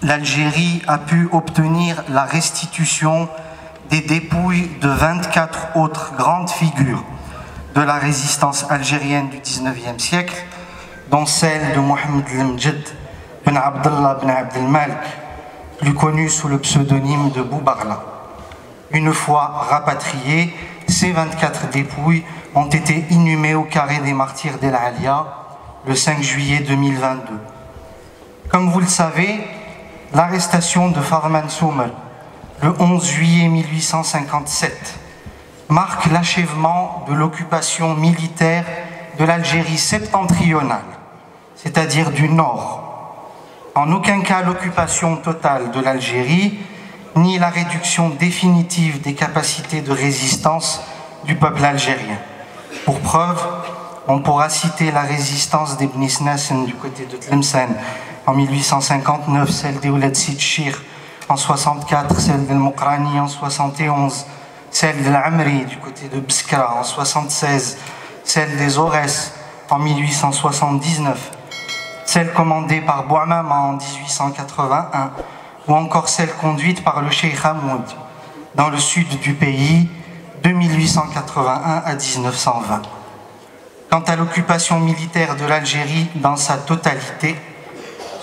l'Algérie a pu obtenir la restitution des dépouilles de 24 autres grandes figures de la résistance algérienne du XIXe siècle, dont celle de Mohamed El-Mdjed Ben Abdallah Ben Abdelmalek, plus connu sous le pseudonyme de Boubarla. Une fois rapatriés, ces 24 dépouilles ont été inhumées au carré des martyrs d'El Alia le 5 juillet 2022. Comme vous le savez, l'arrestation de Farman Soumel le 11 juillet 1857 marque l'achèvement de l'occupation militaire de l'Algérie septentrionale, c'est-à-dire du nord. En aucun cas l'occupation totale de l'Algérie, ni la réduction définitive des capacités de résistance du peuple algérien. Pour preuve, on pourra citer la résistance des Bni Snassen du côté de Tlemcen en 1859, celle des Ouled Sidchir en 64, celle d'El Mokrani en 71, celle de l'Amri du côté de Bskra en 76, celle des Ores en 1879, celle commandée par Bouamama en 1881, ou encore celle conduite par le Cheikh Hamoud dans le sud du pays de 1881 à 1920. Quant à l'occupation militaire de l'Algérie dans sa totalité,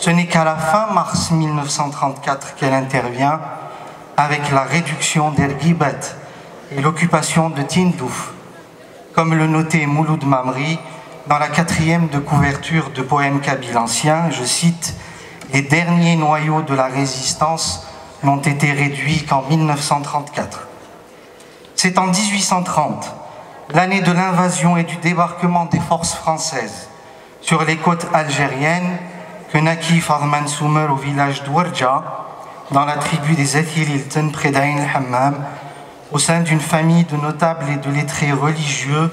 ce n'est qu'à la fin mars 1934 qu'elle intervient avec la réduction d'El-Ghibat et l'occupation de Tindouf, comme le notait Mouloud Mamri dans la 4e de couverture de Poème kabyle ancien, je cite, « Les derniers noyaux de la résistance n'ont été réduits qu'en 1934 ». C'est en 1830, l'année de l'invasion et du débarquement des forces françaises sur les côtes algériennes, que naquit Farman Soumel au village d'Ouarja, dans la tribu des Athililten près d'Ain el-Hammam, au sein d'une famille de notables et de lettrés religieux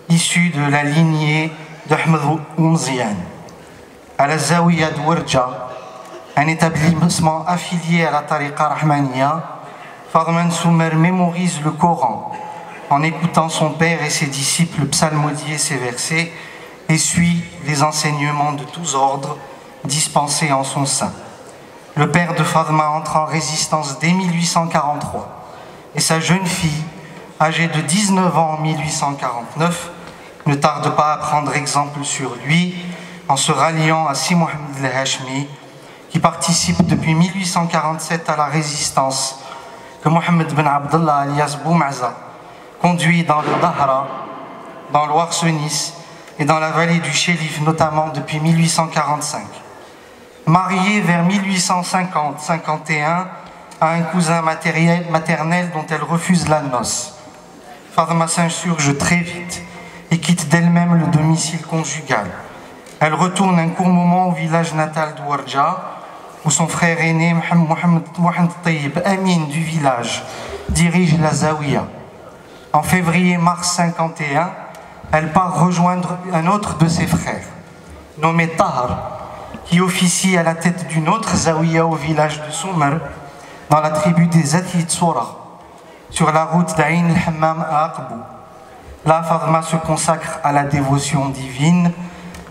issus de la lignée d'Ahmed Oumzian. À la Zawiya d'Ouarja, un établissement affilié à la Tariqa Rahmaniya, Farman Soumel mémorise le Coran en écoutant son père et ses disciples psalmodier ces versets et suit les enseignements de tous ordres dispensés en son sein. Le père de Farma entre en résistance dès 1843 et sa jeune fille, âgée de 19 ans en 1849, ne tarde pas à prendre exemple sur lui en se ralliant à Si Mohamed El-Hashmi, qui participe depuis 1847 à la résistance que Mohamed Ben Abdallah alias Boumaza conduit dans le Dahra, dans l'Ouarsenis et dans la vallée du Chélif notamment depuis 1845. Mariée vers 1850-51 à un cousin maternel dont elle refuse la noce, Farma s'insurge très vite et quitte d'elle-même le domicile conjugal. Elle retourne un court moment au village natal d'Ouarja, où son frère aîné, Mohamed Tayyib Amin du village, dirige la Zawiya. En février-mars 51, elle part rejoindre un autre de ses frères, nommé Tahar, qui officie à la tête d'une autre Zawiya au village de Soumar, dans la tribu des Athid Soura, sur la route d'Ain el-Hammam à Aqbou. Là, Farma se consacre à la dévotion divine,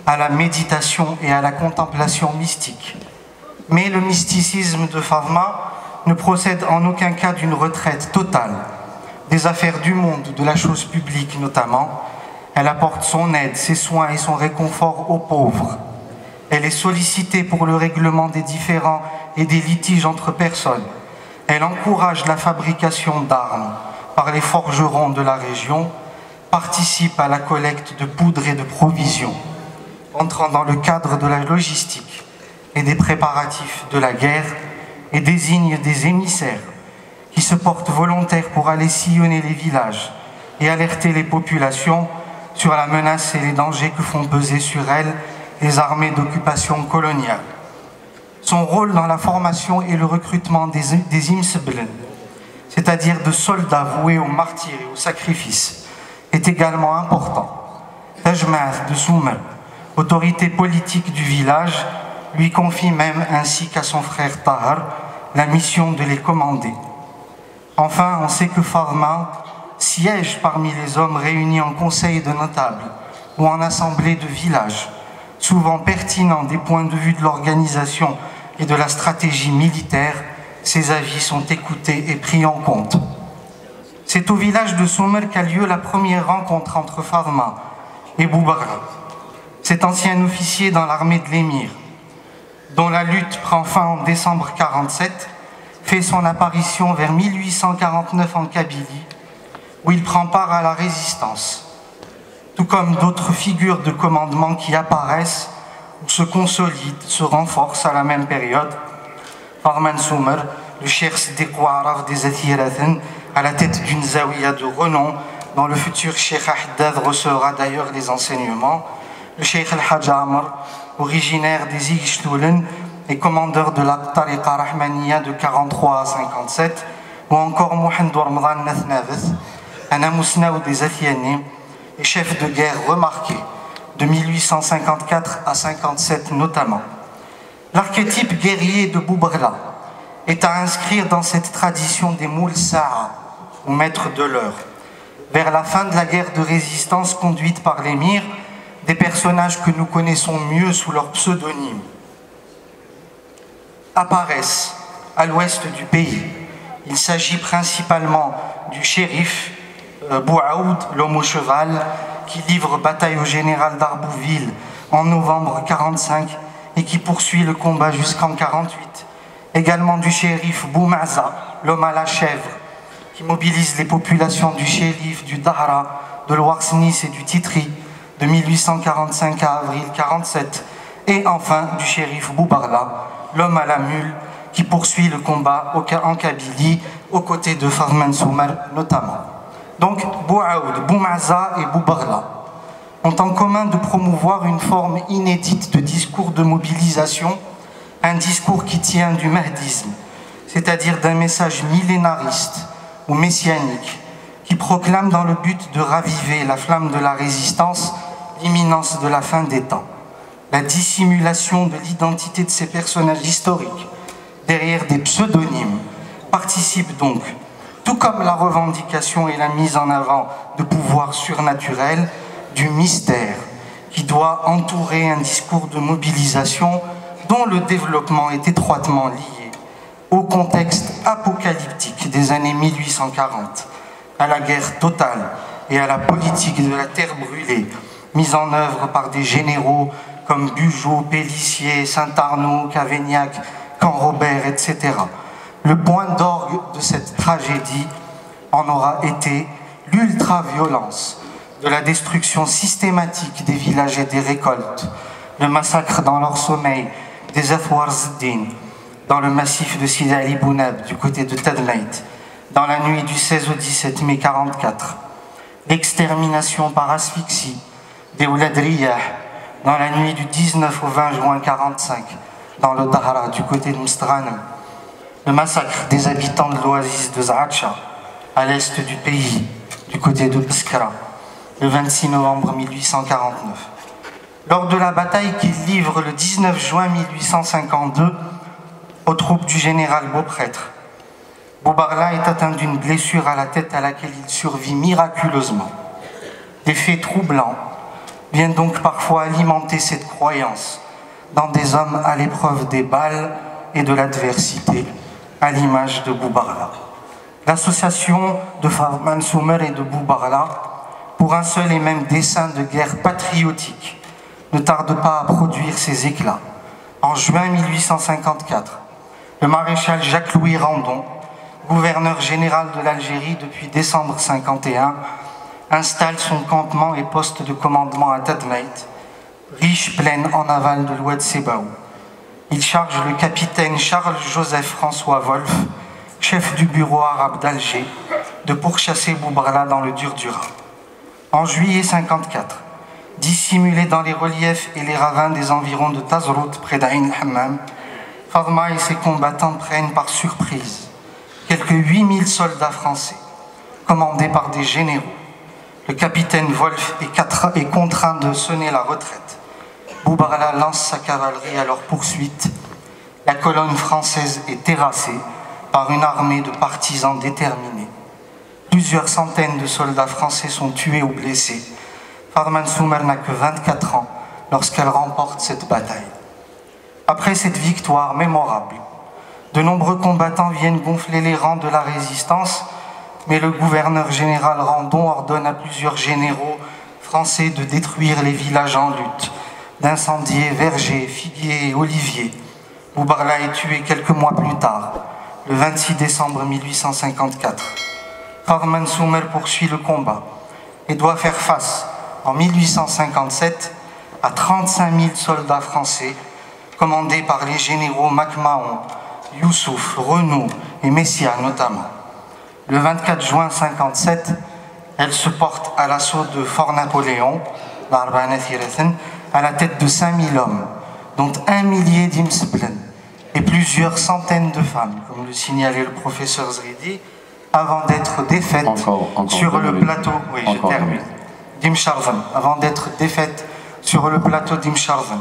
à la méditation et à la contemplation mystique. Mais le mysticisme de Farma ne procède en aucun cas d'une retraite totale des affaires du monde, de la chose publique notamment. Elle apporte son aide, ses soins et son réconfort aux pauvres. Elle est sollicitée pour le règlement des différends et des litiges entre personnes. Elle encourage la fabrication d'armes par les forgerons de la région, participe à la collecte de poudre et de provisions, entrant dans le cadre de la logistique et des préparatifs de la guerre, et désigne des émissaires qui se portent volontaires pour aller sillonner les villages et alerter les populations sur la menace et les dangers que font peser sur elles les armées d'occupation coloniale. Son rôle dans la formation et le recrutement des imseblen, c'est-à-dire de soldats voués au martyre et au sacrifice, est également important. Tajma'ath de Soumel, autorité politique du village, lui confie même, ainsi qu'à son frère Tahar, la mission de les commander. Enfin, on sait que Farma siège parmi les hommes réunis en conseil de notables ou en assemblée de village, souvent pertinent des points de vue de l'organisation et de la stratégie militaire, ses avis sont écoutés et pris en compte. C'est au village de Soumer qu'a lieu la première rencontre entre Fadma et Boubarla, cet ancien officier dans l'armée de l'émir, dont la lutte prend fin en décembre 1947, fait son apparition vers 1849 en Kabylie, où il prend part à la résistance, tout comme d'autres figures de commandement qui apparaissent ou se consolident, se renforcent à la même période. Farman Soumer, le cheikh Sdiq Araf des Athirathen, à la tête d'une zawiya de renom, dont le futur cheikh Haddad recevra d'ailleurs les enseignements, le cheikh Al-Hajj Amr, originaire des Ightoulen et commandeur de la Tariqa Rahmaniya de 43 à 57, ou encore Mohamed Ramadan Nathnaveth, un amousnaou des Athiani et chef de guerre remarqué de 1854 à 57 notamment. L'archétype guerrier de Boubarla est à inscrire dans cette tradition des Moul Sa'a, ou maîtres de l'heure. Vers la fin de la guerre de résistance conduite par l'émir, des personnages que nous connaissons mieux sous leur pseudonyme apparaissent à l'ouest du pays. Il s'agit principalement du shérif Bouaoud, l'homme au cheval, qui livre bataille au général d'Arbouville en novembre 1945 et qui poursuit le combat jusqu'en 1948. Également du shérif Boumaza, l'homme à la chèvre, qui mobilise les populations du shérif du Dahra, de l'Ouarsnis et du Titri de 1845 à avril 1947. Et enfin du shérif Boubarla, l'homme à la mule, qui poursuit le combat en Kabylie, aux côtés de Farman Soumer notamment. Donc Bouaoud, Boumaza et Boubarla ont en commun de promouvoir une forme inédite de discours de mobilisation, un discours qui tient du mahdisme, c'est-à-dire d'un message millénariste ou messianique, qui proclame dans le but de raviver la flamme de la résistance l'imminence de la fin des temps. La dissimulation de l'identité de ces personnages historiques derrière des pseudonymes participe donc, tout comme la revendication et la mise en avant de pouvoirs surnaturels, du mystère qui doit entourer un discours de mobilisation dont le développement est étroitement lié au contexte apocalyptique des années 1840, à la guerre totale et à la politique de la terre brûlée, mise en œuvre par des généraux comme Bugeaud, Pélissier, Saint-Arnaud, Cavaignac, Canrobert, etc. Le point d'orgue de cette tragédie en aura été l'ultra-violence de la destruction systématique des villages et des récoltes, le massacre dans leur sommeil des Athwar Zdin, dans le massif de Sidi Ali Bounab, du côté de Tadlait, dans la nuit du 16 au 17 mai 1944, l'extermination par asphyxie des Oulad Riyah, dans la nuit du 19 au 20 juin 1945, dans le Dahra, du côté de Mstranam, le massacre des habitants de l'oasis de Zaacha, à l'est du pays, du côté de Biskra, le 26 novembre 1849. Lors de la bataille qu'il livre le 19 juin 1852 aux troupes du général Beauprêtre, Boubarla est atteint d'une blessure à la tête à laquelle il survit miraculeusement. Des faits troublants viennent donc parfois alimenter cette croyance dans des hommes à l'épreuve des balles et de l'adversité, à l'image de Boubarla. L'association de Farman Soumer et de Boubarla, pour un seul et même dessein de guerre patriotique, ne tarde pas à produire ses éclats. En juin 1854, le maréchal Jacques-Louis Randon, gouverneur général de l'Algérie depuis décembre 1951, installe son campement et poste de commandement à Tadmait, riche plaine en aval de l'Oued Sebaou. Il charge le capitaine Charles-Joseph François Wolf, chef du bureau arabe d'Alger, de pourchasser Boubarla dans le Durdura. En juillet 1954, dissimulé dans les reliefs et les ravins des environs de Tazrout près d'Ain el-Hammam, Fadma et ses combattants prennent par surprise quelques 8000 soldats français, commandés par des généraux. Le capitaine Wolf est contraint de sonner la retraite. Boubarla lance sa cavalerie à leur poursuite. La colonne française est terrassée par une armée de partisans déterminés. Plusieurs centaines de soldats français sont tués ou blessés. Farman Soumer n'a que 24 ans lorsqu'elle remporte cette bataille. Après cette victoire mémorable, de nombreux combattants viennent gonfler les rangs de la résistance, mais le gouverneur général Randon ordonne à plusieurs généraux français de détruire les villages en lutte, d'incendier vergers, figuiers et oliviers. Boubarla est tué quelques mois plus tard, le 26 décembre 1854. Fadman Soumer poursuit le combat et doit faire face, en 1857, à 35 000 soldats français, commandés par les généraux MacMahon, Youssouf, Renaud et Messia notamment. Le 24 juin 1957, elle se porte à l'assaut de Fort Napoléon, à la tête de 5000 hommes, dont 1 millier d'Imsblen et plusieurs centaines de femmes, comme le signalait le professeur Zridi, avant d'être défaite sur le plateau. Oui, je termine. D'Imsharvan, avant d'être défaite sur le plateau d'Imsharvan.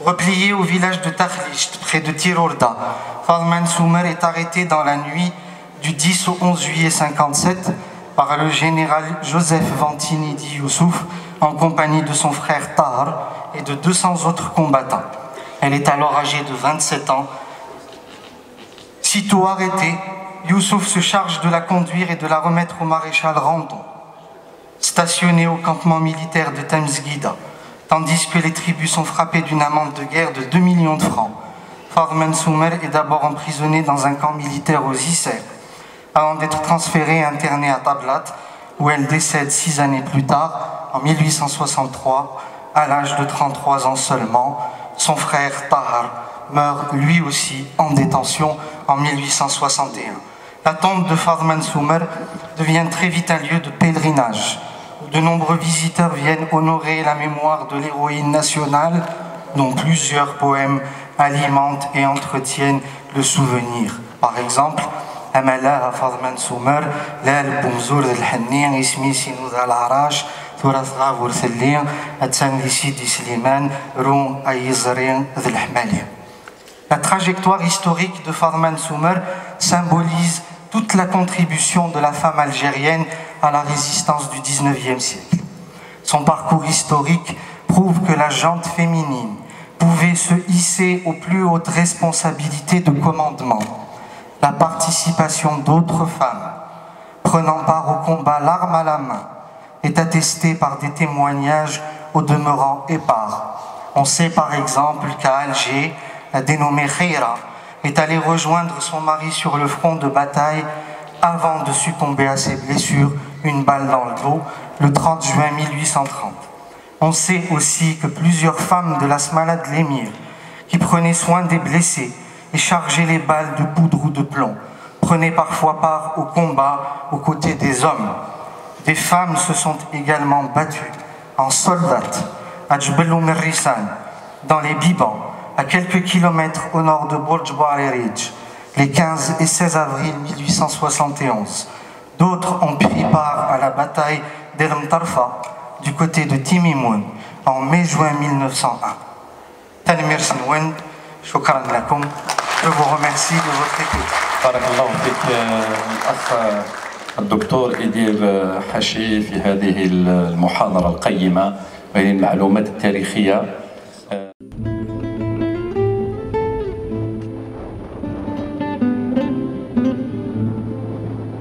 Replié au village de Takhlisht, près de Tirorda, Fadman Soumer est arrêté dans la nuit du 10 au 11 juillet 1957 par le général Joseph Vantini Di Youssouf en compagnie de son frère Tahar et de 200 autres combattants. Elle est alors âgée de 27 ans. Sitôt arrêtée, Youssouf se charge de la conduire et de la remettre au maréchal Randon, stationné au campement militaire de Temsguida, tandis que les tribus sont frappées d'une amende de guerre de 2 millions de francs. Fadman Soumer est d'abord emprisonné dans un camp militaire aux Isères, avant d'être transférée et internée à Tablat, où elle décède 6 années plus tard, en 1863, à l'âge de 33 ans seulement. Son frère Tahar meurt lui aussi en détention en 1861. La tombe de Fadman Soumer devient très vite un lieu de pèlerinage, où de nombreux visiteurs viennent honorer la mémoire de l'héroïne nationale, dont plusieurs poèmes alimentent et entretiennent le souvenir. Par exemple, أملاها فاطمة سومر لا بومزور ذا الحنين اسمي سينو ذا العراش ثراث غافور ثلين أتسان سيدي سليمان روم أي زرين ذا الحمالية. La trajectoire historique de Fadman Soumer symbolise toute la contribution de la femme algérienne à la résistance du XIXe siècle. Son parcours historique prouve que la gente féminine pouvait se hisser aux plus hautes responsabilités de commandement. La participation d'autres femmes prenant part au combat l'arme à la main est attestée par des témoignages au demeurant épars. On sait par exemple qu'à Alger, la dénommée Khaira est allée rejoindre son mari sur le front de bataille avant de succomber à ses blessures, une balle dans le dos, le 30 juin 1830. On sait aussi que plusieurs femmes de la Smala de l'émir, qui prenaient soin des blessés et chargeaient les balles de poudre ou de plomb, prenaient parfois part au combat aux côtés des hommes. Des femmes se sont également battues en soldates à Djbel Merrissan, dans les Bibans, à quelques kilomètres au nord de Borj Bouarerij, les 15 et 16 avril 1871. D'autres ont pris part à la bataille d'El Mtarfa, du côté de Timimoun, en mai-juin 1901. Tanmir Senwen, shukran lakoum. Je vous remercie de votre écoute. بارك الله فيك الأخ الدكتور إدير حشي في هذه المحاضرة القيمة وهذه المعلومات التاريخية.